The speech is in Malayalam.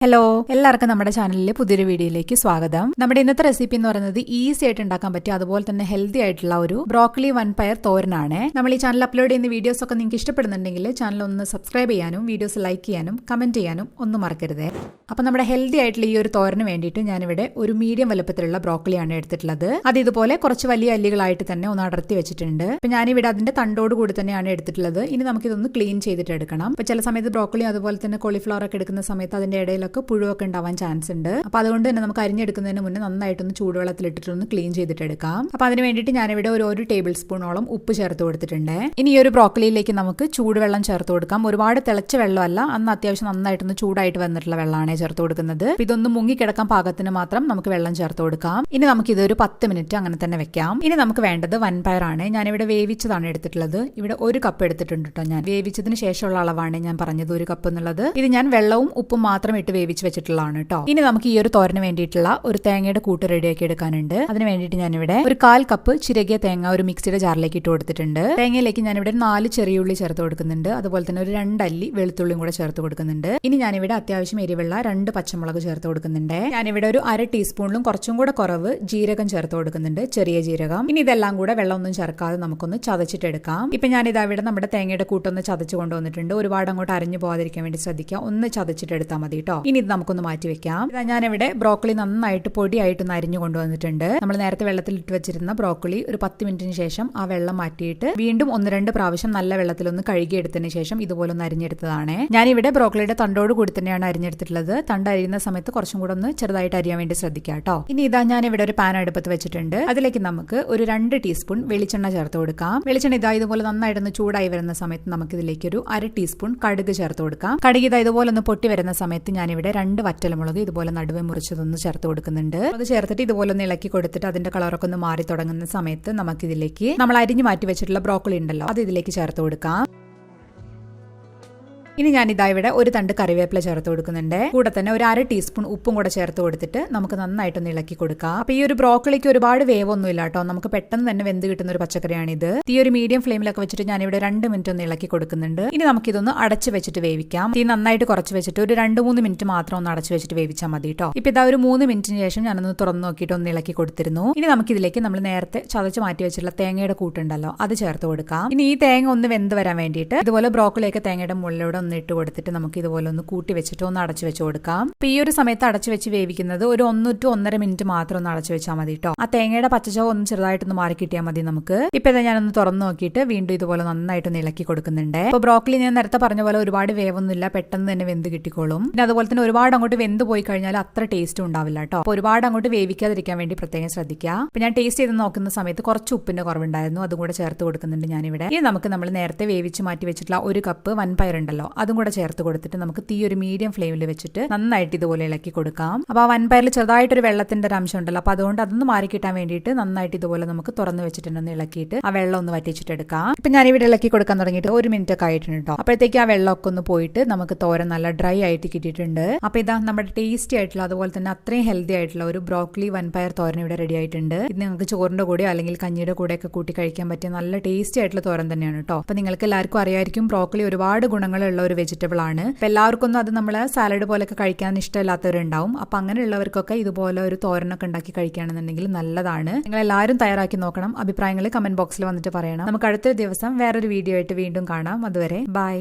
ഹലോ, എല്ലാവർക്കും നമ്മുടെ ചാനലിലെ പുതിയൊരു വീഡിയോയിലേക്ക് സ്വാഗതം. നമ്മുടെ ഇന്നത്തെ റെസിപ്പി എന്ന് പറയുന്നത് ഈസി ആയിട്ട് ഉണ്ടാക്കാൻ പറ്റിയ അതുപോലെ തന്നെ ഹെൽത്തി ആയിട്ടുള്ള ഒരു ബ്രോക്കലി വൺ പയർ തോരനാണ്. നമ്മൾ ഈ ചാനൽ അപ്ലോഡ് ചെയ്യുന്ന വീഡിയോസ് ഒക്കെ നിങ്ങൾക്ക് ഇഷ്ടപ്പെടുന്നുണ്ടെങ്കിൽ ചാനൽ ഒന്ന് സബ്സ്ക്രൈബ് ചെയ്യാനും വീഡിയോസ് ലൈക്ക് ചെയ്യാനും കമന്റ് ചെയ്യാനും ഒന്നും മറക്കരുത്. അപ്പോൾ നമ്മുടെ ഹെൽത്തി ആയിട്ടുള്ള ഈ ഒരു തോരന് വേണ്ടിയിട്ട് ഞാനിവിടെ ഒരു മീഡിയം വലുപ്പത്തിലുള്ള ബ്രോക്കലിയാണ് എടുത്തിട്ടുള്ളത്. അത് ഇതുപോലെ കുറച്ച് വലിയ അല്ലികളായിട്ട് തന്നെ ഒന്ന് അടർത്തി വെച്ചിട്ടുണ്ട്. അപ്പോൾ ഞാനിവിടെ അതിന്റെ തണ്ടോട് കൂടി തന്നെയാണ് എടുത്തിട്ടുള്ളത്. ഇനി നമുക്കിതൊന്ന് ക്ലീൻ ചെയ്തിട്ട് എടുക്കണം. അപ്പോൾ ചില സമയത്ത് ബ്രോക്കലി അതുപോലെ തന്നെ കോളിഫ്ലവർ ഒക്കെ എടുക്കുന്ന സമയത്ത് അതിന്റെ ഇടയിൽ പുഴുവൊക്കെ ഉണ്ടാവാൻ ചാൻസ് ഉണ്ട്. അപ്പൊ അതുകൊണ്ട് തന്നെ നമുക്ക് അരിഞ്ഞെടുക്കുന്നതിന് മുന്നേ നന്നായിട്ടൊന്ന് ചൂടുവെള്ളത്തിൽ ഇട്ടിട്ടൊന്ന് ക്ലീൻ ചെയ്തിട്ട് എടുക്കാം. അപ്പൊ അതിന് വേണ്ടിയിട്ട് ഞാനിവിടെ ഒരു ടേബിൾ സ്പൂണോളം ഉപ്പ് ചേർത്ത് കൊടുത്തിട്ടുണ്ട്. ഇനി ഈ ഒരു ബ്രോക്കലിയിലേക്ക് നമുക്ക് ചൂടുവെള്ളം ചേർത്ത് കൊടുക്കാം. ഒരുപാട് തിളച്ച വെള്ളമല്ല, അന്ന് അത്യാവശ്യം നന്നായിട്ടൊന്ന് ചൂടായിട്ട് വന്നിട്ടുള്ള വെള്ളമാണ് ചേർത്ത് കൊടുക്കുന്നത്. ഇതൊന്ന് മുങ്ങിക്കിടക്കാൻ പാകത്തിന് മാത്രം നമുക്ക് വെള്ളം ചേർത്ത് കൊടുക്കാം. ഇനി നമുക്ക് ഇതൊരു 10 മിനിറ്റ് അങ്ങനെ തന്നെ വെക്കാം. ഇനി നമുക്ക് വേണ്ടത് വൻപയറാണ്. ഞാനിവിടെ വേവിച്ചതാണ് എടുത്തിട്ടുള്ളത്. ഇവിടെ 1 കപ്പ് എടുത്തിട്ടുണ്ട് കേട്ടോ. ഞാൻ വേവിച്ചതിന് ശേഷമുള്ള അളവാണ് ഞാൻ പറഞ്ഞത് 1 കപ്പ് എന്നുള്ളത്. ഇത് ഞാൻ വെള്ളവും ഉപ്പും മാത്രം ഇട്ട് വേവിച്ച് വെച്ചിട്ടുള്ളതാണ് കേട്ടോ. ഇനി നമുക്ക് ഈ ഒരു തോരന് വേണ്ടിയിട്ടുള്ള ഒരു തേങ്ങയുടെ കൂട്ട് റെഡിയാക്കി എടുക്കാനുണ്ട്. അതിന് വേണ്ടിയിട്ട് ഞാനിവിടെ ഒരു 1/4 കപ്പ് ചിരകിയ തേങ്ങ ഒരു മിക്സിയുടെ ജാറിലേക്ക് ഇട്ട് കൊടുത്തിട്ടുണ്ട്. തേങ്ങയിലേക്ക് ഞാനിവിടെ 4 ചെറിയ ഉള്ളി ചേർത്ത് കൊടുക്കുന്നുണ്ട്. അതുപോലെ തന്നെ ഒരു 2 അല്ലി വെളുത്തുള്ളിയും കൂടെ ചേർത്ത് കൊടുക്കുന്നുണ്ട്. ഇനി ഞാനിവിടെ അത്യാവശ്യം എരിവുള്ള 2 പച്ചമുളക് ചേർത്ത് കൊടുക്കുന്നുണ്ട്. ഞാനിവിടെ ഒരു 1/2 ടീസ്പൂണിലും കുറച്ചും കൂടെ കുറവ് ജീരകം ചേർത്ത് കൊടുക്കുന്നുണ്ട്, ചെറിയ ജീരകം. ഇനി ഇതെല്ലാം കൂടെ വെള്ളമൊന്നും ചേർക്കാതെ നമുക്കൊന്ന് ചതച്ചിട്ടെടുക്കാം. ഇപ്പൊ ഞാനിതാ ഇവിടെ നമ്മുടെ തേങ്ങയുടെ കൂട്ടൊന്ന് ചതച്ച് കൊണ്ടുവന്നിട്ടുണ്ട്. ഒരുപാട് അങ്ങോട്ട് അരഞ്ഞു പോകാതിരിക്കാൻ വേണ്ടി ശ്രദ്ധിക്കുക. ഒന്ന് ചതച്ചിട്ടെടുത്താൽ മതി കേട്ടോ. ഇനി ഇത് നമുക്കൊന്ന് മാറ്റി വെക്കാം. ഞാനിവിടെ ബ്രോക്കലി നന്നായിട്ട് പൊടിയായിട്ടൊന്ന് അരിഞ്ഞു കൊണ്ടുവന്നിട്ടുണ്ട്. നമ്മൾ നേരത്തെ വെള്ളത്തിൽ ഇട്ട് വെച്ചിരുന്ന ബ്രോക്കലി ഒരു 10 മിനിറ്റിന് ശേഷം ആ വെള്ളം മാറ്റിയിട്ട് വീണ്ടും 1-2 പ്രാവശ്യം നല്ല വെള്ളത്തിലൊന്ന് കഴുകിയെടുത്തതിന് ശേഷം ഇതുപോലെ ഒന്ന് അരിഞ്ഞെടുത്തതാണ്. ഞാനിവിടെ ബ്രോക്കലിയുടെ തണ്ടോട് കൂടി തന്നെയാണ് അരിഞ്ഞെടുത്തിട്ടുള്ളത്. തണ്ട് അരിയുന്ന സമയത്ത് കുറച്ചും കൂടെ ഒന്ന് ചെറുതായിട്ട് അരിയാൻ വേണ്ടി ശ്രദ്ധിക്കാം കേട്ടോ. ഇനി ഇതാ ഞാനിവിടെ ഒരു പാൻ അടുപ്പത്ത് വെച്ചിട്ടുണ്ട്. അതിലേക്ക് നമുക്ക് ഒരു 2 ടീസ്പൂൺ വെളിച്ചെണ്ണ ചേർത്ത് കൊടുക്കാം. വെളിച്ചെണ്ണ ഇതാ ഇതുപോലെ നന്നായിട്ടൊന്ന് ചൂടായി വരുന്ന സമയത്ത് നമുക്ക് ഇതിലേക്ക് ഒരു 1/2 ടീസ്പൂൺ കടുക് ചേർത്ത് കൊടുക്കാം. കടുക് ഇതാ ഇതുപോലെ ഒന്ന് പൊട്ടി വരുന്ന സമയത്ത് ഞാനിവിടെ 2 വറ്റൽമുളക് ഇതുപോലെ നടുവെ മുറിച്ചതൊന്ന് ചേർത്ത് കൊടുക്കുന്നുണ്ട്. അത് ചേർത്തിട്ട് ഇതുപോലെ ഒന്ന് ഇളക്കി കൊടുത്തിട്ട് അതിന്റെ കളറൊക്കെ ഒന്ന് മാറി തുടങ്ങുന്ന സമയത്ത് നമുക്കിതിലേക്ക് നമ്മൾ അരിഞ്ഞു മാറ്റി വെച്ചിട്ടുള്ള ബ്രോക്കലി ഉണ്ടല്ലോ, അത് ഇതിലേക്ക് ചേർത്ത് കൊടുക്കാം. ഇനി ഞാൻ ഇതാ ഇവിടെ ഒരു തണ്ട് കറിവേപ്പില ചേർത്ത് കൊടുക്കുന്നുണ്ട്. കൂടെ തന്നെ ഒരു 1/2 ടീസ്പൂൺ ഉപ്പും കൂടെ ചേർത്ത് കൊടുത്തിട്ട് നമുക്ക് നന്നായിട്ടൊന്ന് ഇളക്കി കൊടുക്കാം. അപ്പൊ ഈ ഒരു ബ്രോക്കലിക്ക് ഒരുപാട് വേവൊന്നും ഇല്ല കേട്ടോ. നമുക്ക് പെട്ടെന്ന് തന്നെ വെന്ത് കിട്ടുന്ന ഒരു പച്ചക്കറിയാണിത്. തീ ഒരു മീഡിയം ഫ്ലെയിമിലൊക്കെ വെച്ചിട്ട് ഞാൻ ഇവിടെ 2 മിനിറ്റ് ഒന്ന് ഇളക്കി കൊടുക്കുന്നുണ്ട്. ഇനി നമുക്കിതൊന്ന് അടച്ചു വെച്ചിട്ട് വേവിക്കാം. തീ നന്നായിട്ട് കുറച്ച് വെച്ചിട്ട് ഒരു 2-3 മിനിറ്റ് മാത്രം ഒന്ന് അടച്ചു വെച്ചിട്ട് വേവിച്ചാൽ മതി കേട്ടോ. ഇപ്പൊ ഇതാ ഒരു 3 മിനിറ്റിന് ശേഷം ഞാനൊന്ന് തുറന്നു നോക്കിയിട്ട് ഒന്ന് ഇളക്കി കൊടുത്തിരുന്നു. ഇനി നമുക്കിതിലേക്ക് നമ്മൾ നേരത്തെ ചതച്ച് മാറ്റി വെച്ചിട്ടുള്ള തേങ്ങയുടെ കൂട്ടുണ്ടല്ലോ, അത് ചേർത്ത് കൊടുക്കാം. ഇനി ഈ തേങ്ങ ഒന്ന് വെന്ത് വരാൻ വേണ്ടിയിട്ട് ഇതുപോലെ ബ്രോക്കലിയൊക്കെ തേങ്ങയുടെ മുകളിലൂടെ ഇട്ട് കൊടുത്തിട്ട് നമുക്ക് ഇതുപോലെ ഒന്ന് കൂട്ടി വെച്ചിട്ട് ഒന്ന് അടച്ചു വെച്ച് കൊടുക്കാം. അപ്പൊ ഈ ഒരു സമയത്ത് അടച്ചു വെച്ച് വേവിക്കുന്നത് ഒരു 1 to 1.5 മിനിറ്റ് മാത്രം ഒന്ന് അടച്ചു വെച്ചാൽ മതി കേട്ടോ. ആ തേങ്ങയുടെ പച്ചച്ചോ ഒന്ന് ചെറുതായിട്ടൊന്ന് മാറി കിട്ടിയാൽ മതി നമുക്ക്. ഇപ്പൊ ഇതാ ഞാനൊന്ന് തുറന്നു നോക്കിയിട്ട് വീണ്ടും ഇതുപോലെ നന്നായിട്ടൊന്ന് ഇളക്കി കൊടുക്കുന്നുണ്ട്. അപ്പൊ ബ്രോക്കലി ഞാൻ നേരത്തെ പറഞ്ഞ പോലെ ഒരുപാട് വേവൊന്നുമില്ല, പെട്ടെന്ന് തന്നെ വെന്ത് കിട്ടിക്കോളും. പിന്നെ അതുപോലെ തന്നെ ഒരുപാട് അങ്ങോട്ട് വെന്ത് പോയി കഴിഞ്ഞാൽ അത്ര ടേസ്റ്റ് ഉണ്ടാവില്ല കേട്ടോ. അപ്പൊ ഒരുപാട് അങ്ങോട്ട് വേവിക്കാതിരിക്കാൻ വേണ്ടി പ്രത്യേകം ശ്രദ്ധിക്കുക. അപ്പൊ ഞാൻ ടേസ്റ്റ് ചെയ്ത് നോക്കുന്ന സമയത്ത് കുറച്ച് ഉപ്പിന്റെ കുറവുണ്ടായിരുന്നു, അതും കൂടെ ചേർത്ത് കൊടുക്കുന്നുണ്ട് ഞാനിവിടെ. ഇനി നമുക്ക് നമ്മൾ നേരത്തെ വേവിച്ച് മാറ്റി വെച്ചിട്ടുള്ള 1 കപ്പ് വൻപയർ ഉണ്ടല്ലോ, അതും കൂടെ ചേർത്ത് കൊടുത്തിട്ട് നമുക്ക് തീ ഒരു മീഡിയം ഫ്ലെയിമിൽ വെച്ചിട്ട് നന്നായിട്ട് ഇതുപോലെ ഇളക്കി കൊടുക്കാം. അപ്പൊ ആ വൻപയറിൽ ചെറുതായിട്ടൊരു വെള്ളത്തിന്റെ ഒരു അംശം ഉണ്ടല്ലോ, അപ്പൊ അതുകൊണ്ട് അതൊന്ന് മാറി കിട്ടാൻ വേണ്ടിയിട്ട് നന്നായിട്ട് ഇതുപോലെ നമുക്ക് തുറന്നു വെച്ചിട്ടുണ്ടെന്ന് ഇളക്കിയിട്ട് ആ വെള്ളം ഒന്ന് വറ്റിച്ചിട്ടെടുക്കാം. ഇപ്പൊ ഞാൻ ഇവിടെ ഇളക്കി കൊടുക്കാൻ തുടങ്ങിയിട്ട് 1 മിനിറ്റ് ഒക്കെ ആയിട്ടുണ്ട് കേട്ടോ. അപ്പോഴത്തേക്ക് ആ വെള്ളമൊക്കെ ഒന്ന് പോയിട്ട് നമുക്ക് തോരൻ നല്ല ഡ്രൈ ആയിട്ട് കിട്ടിയിട്ടുണ്ട്. അപ്പൊ ഇതാ നമ്മുടെ ടേസ്റ്റി ആയിട്ടുള്ള അതുപോലെ തന്നെ അത്രയും ഹെൽത്തി ആയിട്ടുള്ള ഒരു ബ്രോക്കലി വൻപയർ തോരൻ ഇവിടെ റെഡി ആയിട്ടുണ്ട്. ഇത് നിങ്ങൾക്ക് ചോറിന്റെ കൂടെയോ അല്ലെങ്കിൽ കഞ്ഞിയുടെ കൂടെ ഒക്കെ കൂട്ടി കഴിക്കാൻ പറ്റിയ നല്ല ടേസ്റ്റി ആയിട്ടുള്ള തോരൻ തന്നെയാണ് കേട്ടോ. അപ്പൊ നിങ്ങൾക്ക് എല്ലാവർക്കും അറിയായിരിക്കും ബ്രോക്കലി ഒരുപാട് ഗുണങ്ങളുള്ള ഒരു വെജിറ്റബിൾ ആണ്. എല്ലാവർക്കും അത് നമ്മൾ സാലഡ് പോലെയൊക്കെ കഴിക്കാൻ ഇഷ്ടമില്ലാത്തവരുണ്ടാവും. അപ്പൊ അങ്ങനെയുള്ളവർക്കൊക്കെ ഇതുപോലെ ഒരു തോരനൊക്കെ ഉണ്ടാക്കി കഴിക്കുകയാണെന്നുണ്ടെങ്കിൽ നല്ലതാണ്. നിങ്ങൾ എല്ലാവരും തയ്യാറാക്കി നോക്കണം. അഭിപ്രായങ്ങൾ കമന്റ് ബോക്സിൽ വന്നിട്ട് പറയണം. നമുക്ക് അടുത്തൊരു ദിവസം വേറൊരു വീഡിയോ ആയിട്ട് വീണ്ടും കാണാം. അതുവരെ ബൈ.